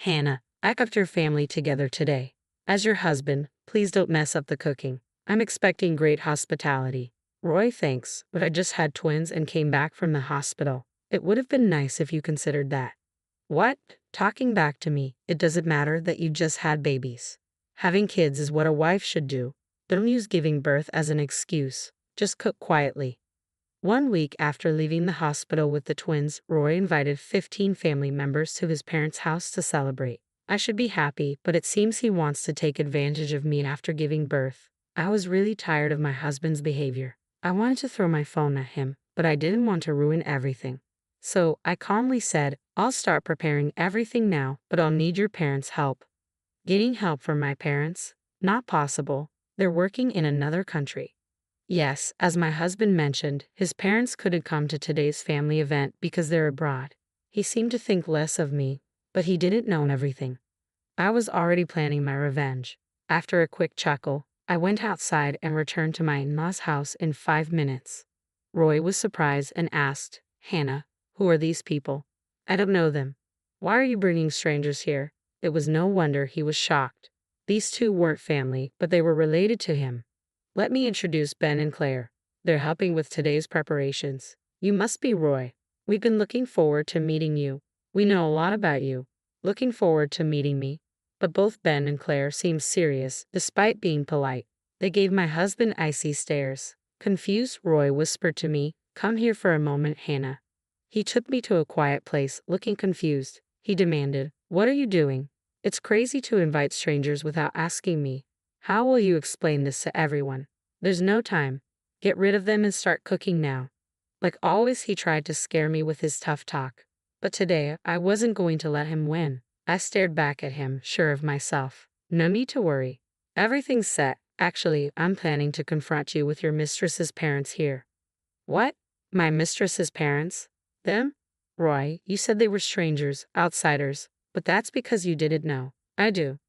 Hannah, I got your family together today. As your husband, please don't mess up the cooking. I'm expecting great hospitality. Roy, thanks, but I just had twins and came back from the hospital. It would have been nice if you considered that. What? Talking back to me, it doesn't matter that you just had babies. Having kids is what a wife should do. Don't use giving birth as an excuse. Just cook quietly. 1 week after leaving the hospital with the twins, Roy invited 15 family members to his parents' house to celebrate. I should be happy, but it seems he wants to take advantage of me after giving birth. I was really tired of my husband's behavior. I wanted to throw my phone at him, but I didn't want to ruin everything. So, I calmly said, I'll start preparing everything now, but I'll need your parents' help. Getting help from my parents? Not possible. They're working in another country. Yes, as my husband mentioned, his parents couldn't come to today's family event because they're abroad. He seemed to think less of me, but he didn't know everything. I was already planning my revenge. After a quick chuckle, I went outside and returned to my in-laws' house in 5 minutes. Roy was surprised and asked, Hannah, who are these people? I don't know them. Why are you bringing strangers here? It was no wonder he was shocked. These two weren't family, but they were related to him. Let me introduce Ben and Claire. They're helping with today's preparations. You must be Roy. We've been looking forward to meeting you. We know a lot about you. Looking forward to meeting me. But both Ben and Claire seemed serious, despite being polite. They gave my husband icy stares. Confused, Roy whispered to me, Come here for a moment, Hannah. He took me to a quiet place, looking confused. He demanded, What are you doing? It's crazy to invite strangers without asking me. How will you explain this to everyone? There's no time. Get rid of them and start cooking now. Like always, he tried to scare me with his tough talk. But today, I wasn't going to let him win. I stared back at him, sure of myself. No need to worry. Everything's set. Actually, I'm planning to confront you with your mistress's parents here. What? My mistress's parents? Them? Roy, you said they were strangers, outsiders, but that's because you didn't know. I do.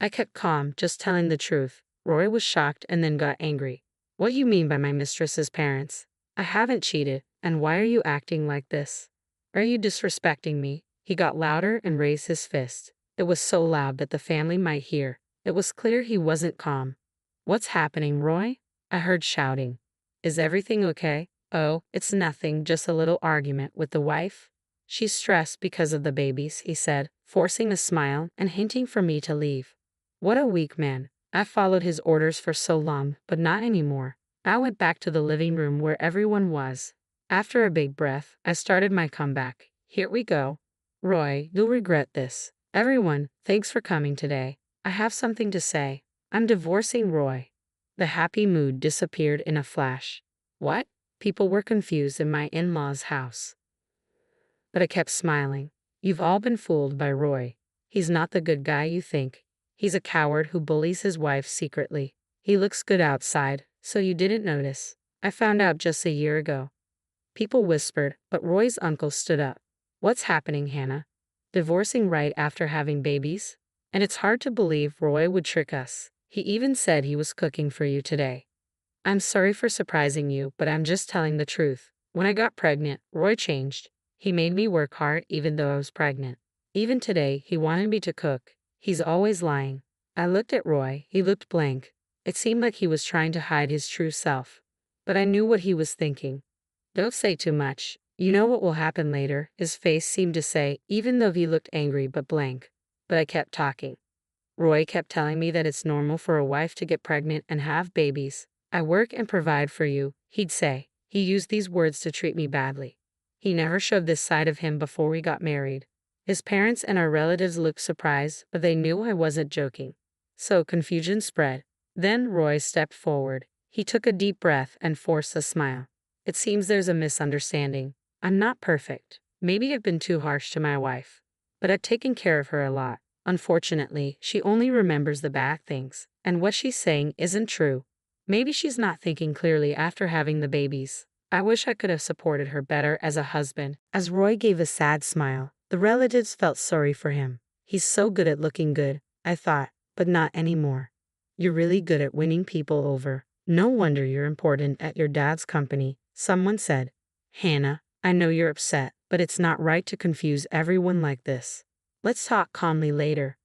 I kept calm, just telling the truth. Roy was shocked and then got angry. What you mean by my mistress's parents? I haven't cheated, and why are you acting like this? Are you disrespecting me? He got louder and raised his fist. It was so loud that the family might hear. It was clear he wasn't calm. What's happening, Roy? I heard shouting. Is everything okay? Oh, it's nothing, just a little argument with the wife. She's stressed because of the babies, he said, forcing a smile and hinting for me to leave. What a weak man. I followed his orders for so long, but not anymore. I went back to the living room where everyone was. After a big breath, I started my comeback. Here we go. Roy, you'll regret this. Everyone, thanks for coming today. I have something to say. I'm divorcing Roy. The happy mood disappeared in a flash. What? People were confused in my in-laws' house. But I kept smiling. You've all been fooled by Roy. He's not the good guy you think. He's a coward who bullies his wife secretly. He looks good outside, so you didn't notice. I found out just a year ago. People whispered, but Roy's uncle stood up. What's happening, Hannah? Divorcing right after having babies? And it's hard to believe Roy would trick us. He even said he was cooking for you today. I'm sorry for surprising you, but I'm just telling the truth. When I got pregnant, Roy changed. He made me work hard even though I was pregnant. Even today, he wanted me to cook. He's always lying. I looked at Roy. He looked blank. It seemed like he was trying to hide his true self. But I knew what he was thinking. Don't say too much. You know what will happen later, his face seemed to say, even though he looked angry but blank. But I kept talking. Roy kept telling me that it's normal for a wife to get pregnant and have babies. I work and provide for you, he'd say. He used these words to treat me badly. He never showed this side of him before we got married. His parents and our relatives looked surprised, but they knew I wasn't joking. So confusion spread. Then Roy stepped forward. He took a deep breath and forced a smile. It seems there's a misunderstanding. I'm not perfect. Maybe I've been too harsh to my wife. But I've taken care of her a lot. Unfortunately, she only remembers the bad things, and what she's saying isn't true. Maybe she's not thinking clearly after having the babies. I wish I could have supported her better as a husband. As Roy gave a sad smile, the relatives felt sorry for him. He's so good at looking good, I thought, but not anymore. You're really good at winning people over. No wonder you're important at your dad's company, someone said. Hannah, I know you're upset, but it's not right to confuse everyone like this. Let's talk calmly later.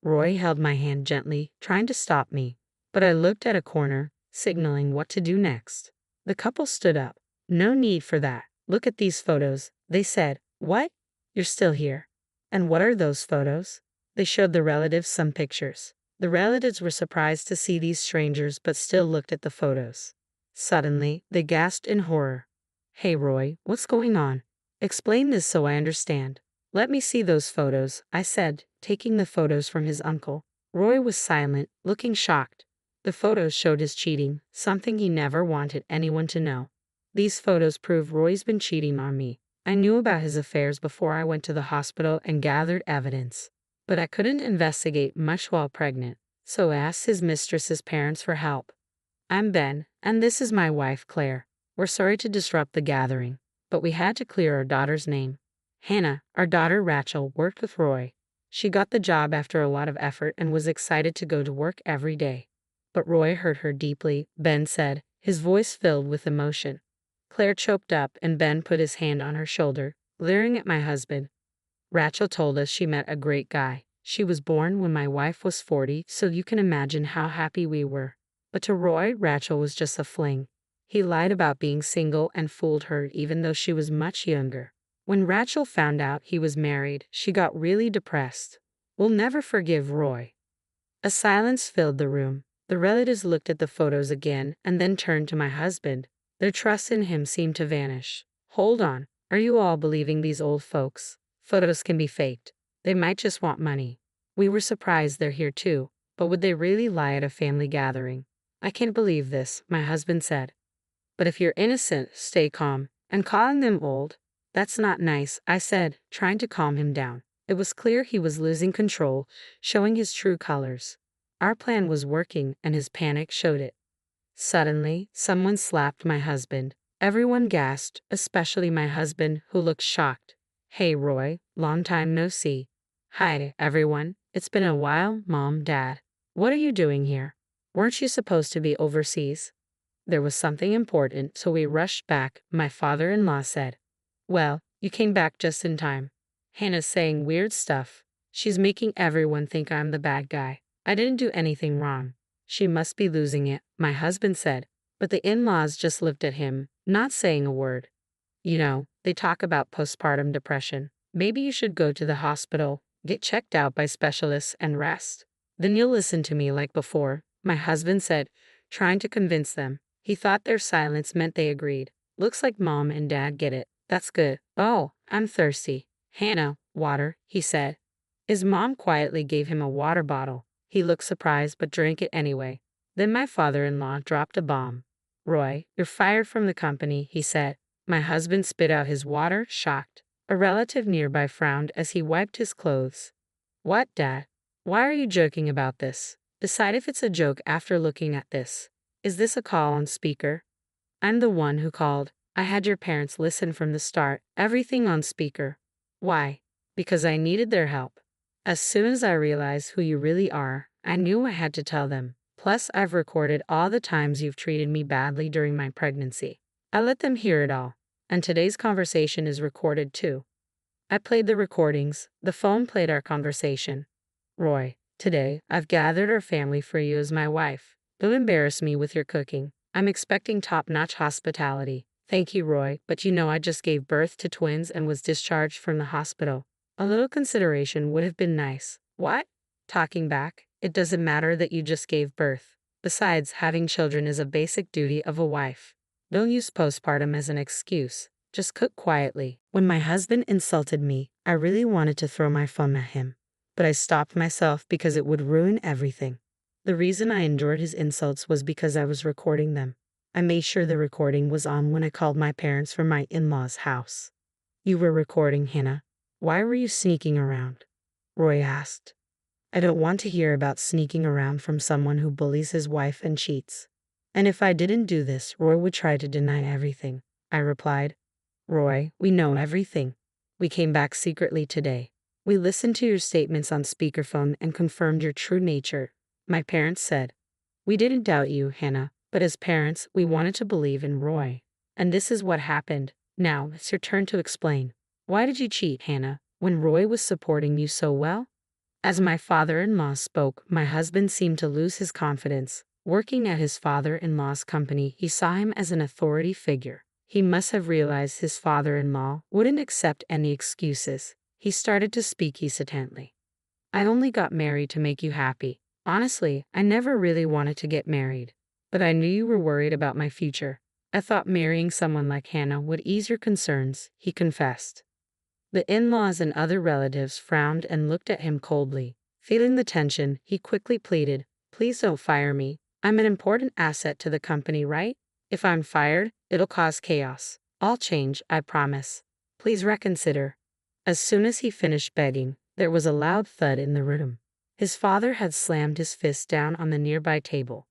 Roy held my hand gently, trying to stop me, but I looked at a corner, signaling what to do next. The couple stood up. No need for that. Look at these photos, they said. What? You're still here. And what are those photos? They showed the relatives some pictures. The relatives were surprised to see these strangers but still looked at the photos. Suddenly, they gasped in horror. Hey Roy, what's going on? Explain this so I understand. Let me see those photos, I said, taking the photos from his uncle. Roy was silent, looking shocked. The photos showed his cheating, something he never wanted anyone to know. These photos prove Roy's been cheating on me. I knew about his affairs before I went to the hospital and gathered evidence. But I couldn't investigate much while pregnant, so I asked his mistress's parents for help. I'm Ben, and this is my wife, Claire. We're sorry to disrupt the gathering, but we had to clear our daughter's name. Hannah, our daughter Rachel, worked with Roy. She got the job after a lot of effort and was excited to go to work every day. But Roy hurt her deeply, Ben said, his voice filled with emotion. Claire choked up and Ben put his hand on her shoulder, leering at my husband. Rachel told us she met a great guy. She was born when my wife was 40, so you can imagine how happy we were. But to Roy, Rachel was just a fling. He lied about being single and fooled her even though she was much younger. When Rachel found out he was married, she got really depressed. We'll never forgive Roy. A silence filled the room. The relatives looked at the photos again and then turned to my husband. Their trust in him seemed to vanish. Hold on, are you all believing these old folks? Photos can be faked. They might just want money. We were surprised they're here too, but would they really lie at a family gathering? I can't believe this, my husband said. But if you're innocent, stay calm. And calling them old? That's not nice, I said, trying to calm him down. It was clear he was losing control, showing his true colors. Our plan was working, and his panic showed it. Suddenly, someone slapped my husband. Everyone gasped, especially my husband, who looked shocked. Hey Roy, long time no see. Hi, everyone. It's been a while, Mom, Dad. What are you doing here? Weren't you supposed to be overseas? There was something important, so we rushed back, my father-in-law said. Well, you came back just in time. Hannah's saying weird stuff. She's making everyone think I'm the bad guy. I didn't do anything wrong. She must be losing it, my husband said. But the in-laws just looked at him, not saying a word. You know, they talk about postpartum depression. Maybe you should go to the hospital, get checked out by specialists, and rest. Then you'll listen to me like before, my husband said, trying to convince them. He thought their silence meant they agreed. Looks like Mom and Dad get it. That's good. Oh, I'm thirsty. Hannah, water, he said. His mom quietly gave him a water bottle. He looked surprised but drank it anyway. Then my father-in-law dropped a bomb. Roy, you're fired from the company, he said. My husband spit out his water, shocked. A relative nearby frowned as he wiped his clothes. What, Dad? Why are you joking about this? Decide if it's a joke after looking at this. Is this a call on speaker? I'm the one who called. I had your parents listen from the start, everything on speaker. Why? Because I needed their help. As soon as I realized who you really are, I knew I had to tell them. Plus, I've recorded all the times you've treated me badly during my pregnancy. I let them hear it all. And today's conversation is recorded too. I played the recordings. The phone played our conversation. Roy, today, I've gathered our family for you as my wife. Don't embarrass me with your cooking. I'm expecting top-notch hospitality. Thank you, Roy, but you know I just gave birth to twins and was discharged from the hospital. A little consideration would have been nice. What? Talking back, it doesn't matter that you just gave birth. Besides, having children is a basic duty of a wife. Don't use postpartum as an excuse. Just cook quietly. When my husband insulted me, I really wanted to throw my phone at him. But I stopped myself because it would ruin everything. The reason I endured his insults was because I was recording them. I made sure the recording was on when I called my parents from my in-laws' house. You were recording, Hannah. Why were you sneaking around? Roy asked. I don't want to hear about sneaking around from someone who bullies his wife and cheats. And if I didn't do this, Roy would try to deny everything. I replied. Roy, we know everything. We came back secretly today. We listened to your statements on speakerphone and confirmed your true nature. My parents said. We didn't doubt you, Hannah, but as parents, we wanted to believe in Roy. And this is what happened. Now, it's your turn to explain. Why did you cheat, Hannah? when Roy was supporting you so well? As my father-in-law spoke, my husband seemed to lose his confidence. Working at his father-in-law's company, he saw him as an authority figure. He must have realized his father-in-law wouldn't accept any excuses. He started to speak hesitantly. I only got married to make you happy. Honestly, I never really wanted to get married. But I knew you were worried about my future. I thought marrying someone like Hannah would ease your concerns, he confessed. The in-laws and other relatives frowned and looked at him coldly. Feeling the tension, he quickly pleaded, "Please don't fire me. I'm an important asset to the company, right? If I'm fired, it'll cause chaos. I'll change, I promise. Please reconsider." As soon as he finished begging, there was a loud thud in the room. His father had slammed his fist down on the nearby table.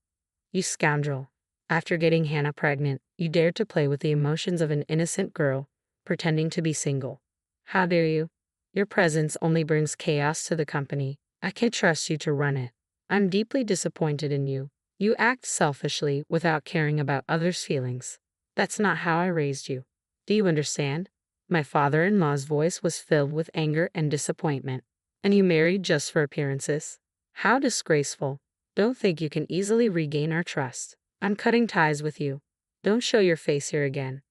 "You scoundrel. After getting Hannah pregnant, you dared to play with the emotions of an innocent girl, pretending to be single. How dare you? Your presence only brings chaos to the company. I can't trust you to run it. I'm deeply disappointed in you. You act selfishly without caring about others' feelings. That's not how I raised you. Do you understand?" My father-in-law's voice was filled with anger and disappointment. "And you married just for appearances? How disgraceful. Don't think you can easily regain our trust. I'm cutting ties with you. Don't show your face here again."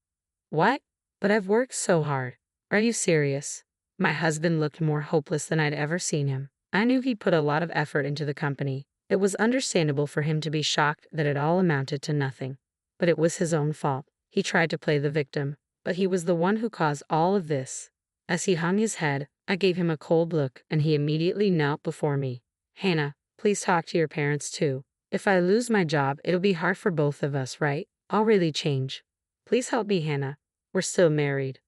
"What? But I've worked so hard. Are you serious?" My husband looked more hopeless than I'd ever seen him. I knew he'd put a lot of effort into the company. It was understandable for him to be shocked that it all amounted to nothing. But it was his own fault. He tried to play the victim, but he was the one who caused all of this. As he hung his head, I gave him a cold look, and he immediately knelt before me. "Hannah, please talk to your parents too. If I lose my job, it'll be hard for both of us, right? I'll really change. Please help me, Hannah. We're still married."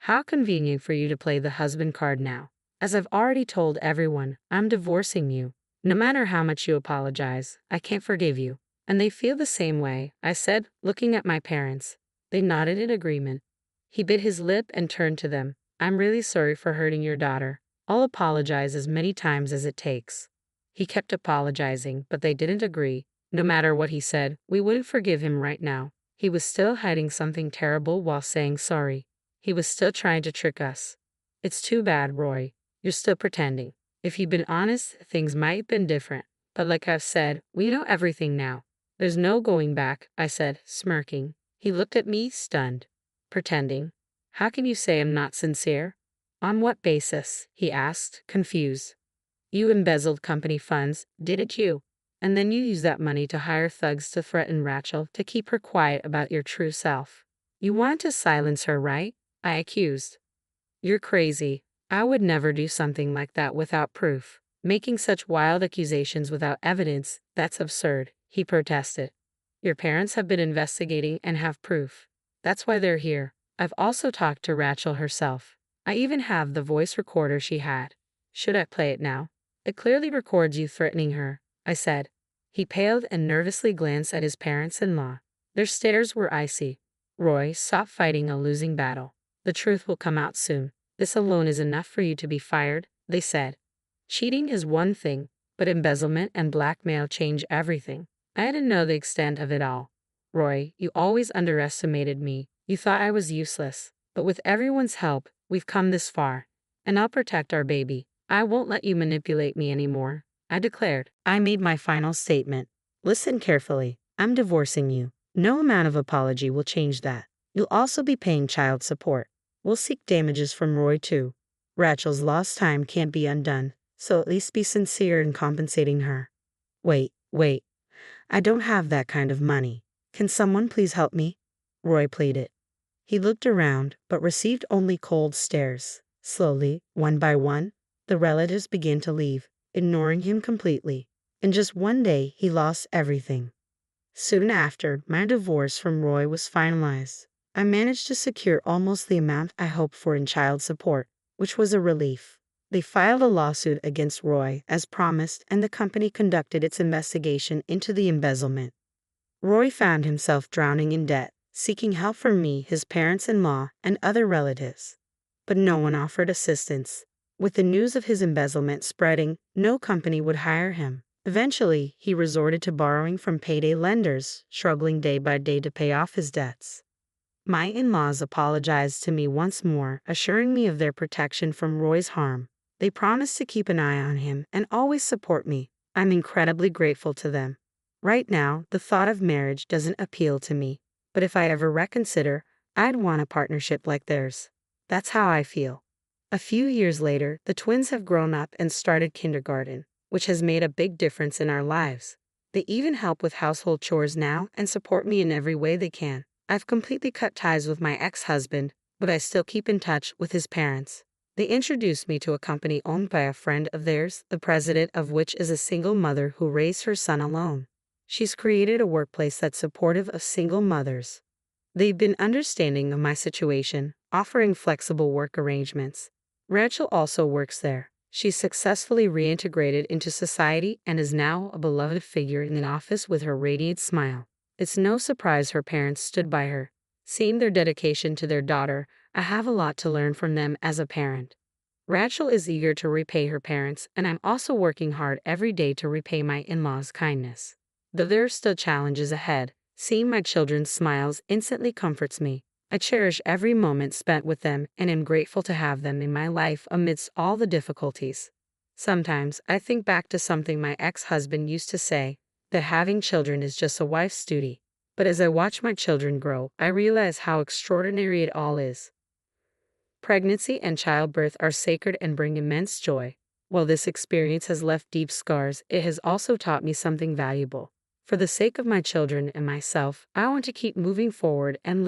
How convenient for you to play the husband card now. As I've already told everyone, I'm divorcing you. No matter how much you apologize, I can't forgive you. And they feel the same way, I said, looking at my parents. They nodded in agreement. He bit his lip and turned to them. "I'm really sorry for hurting your daughter. I'll apologize as many times as it takes." He kept apologizing, but they didn't agree. No matter what he said, we wouldn't forgive him right now. He was still hiding something terrible while saying sorry. He was still trying to trick us. It's too bad, Roy. You're still pretending. If you'd been honest, things might have been different. But like I've said, we know everything now. There's no going back, I said, smirking. He looked at me, stunned. Pretending? How can you say I'm not sincere? On what basis? He asked, confused. You embezzled company funds, didn't you? And then you used that money to hire thugs to threaten Rachel to keep her quiet about your true self. You want to silence her, right? I accused. You're crazy. I would never do something like that without proof. Making such wild accusations without evidence, that's absurd, he protested. Your parents have been investigating and have proof. That's why they're here. I've also talked to Rachel herself. I even have the voice recorder she had. Should I play it now? It clearly records you threatening her, I said. He paled and nervously glanced at his parents-in-law. Their stares were icy. Roy, stop fighting a losing battle. The truth will come out soon. This alone is enough for you to be fired, they said. Cheating is one thing, but embezzlement and blackmail change everything. I didn't know the extent of it all. Roy, you always underestimated me. You thought I was useless. But with everyone's help, we've come this far. And I'll protect our baby. I won't let you manipulate me anymore, I declared. I made my final statement. Listen carefully. I'm divorcing you. No amount of apology will change that. You'll also be paying child support. We'll seek damages from Roy too. Rachel's lost time can't be undone, so at least be sincere in compensating her. Wait. I don't have that kind of money. Can someone please help me? Roy pleaded. He looked around, but received only cold stares. Slowly, one by one, the relatives began to leave, ignoring him completely. In just one day, he lost everything. Soon after, my divorce from Roy was finalized. I managed to secure almost the amount I hoped for in child support, which was a relief. They filed a lawsuit against Roy, as promised, and the company conducted its investigation into the embezzlement. Roy found himself drowning in debt, seeking help from me, his parents-in-law, and other relatives. But no one offered assistance. With the news of his embezzlement spreading, no company would hire him. Eventually, he resorted to borrowing from payday lenders, struggling day by day to pay off his debts. My in-laws apologized to me once more, assuring me of their protection from Roy's harm. They promised to keep an eye on him and always support me. I'm incredibly grateful to them. Right now, the thought of marriage doesn't appeal to me, but if I ever reconsider, I'd want a partnership like theirs. That's how I feel. A few years later, the twins have grown up and started kindergarten, which has made a big difference in our lives. They even help with household chores now and support me in every way they can. I've completely cut ties with my ex-husband, but I still keep in touch with his parents. They introduced me to a company owned by a friend of theirs, the president of which is a single mother who raised her son alone. She's created a workplace that's supportive of single mothers. They've been understanding of my situation, offering flexible work arrangements. Rachel also works there. She's successfully reintegrated into society and is now a beloved figure in the office with her radiant smile. It's no surprise her parents stood by her. Seeing their dedication to their daughter, I have a lot to learn from them as a parent. Rachel is eager to repay her parents, and I'm also working hard every day to repay my in-laws' kindness. Though there are still challenges ahead, seeing my children's smiles instantly comforts me. I cherish every moment spent with them and am grateful to have them in my life amidst all the difficulties. Sometimes I think back to something my ex-husband used to say, that having children is just a wife's duty. But as I watch my children grow, I realize how extraordinary it all is. Pregnancy and childbirth are sacred and bring immense joy. While this experience has left deep scars, it has also taught me something valuable. For the sake of my children and myself, I want to keep moving forward and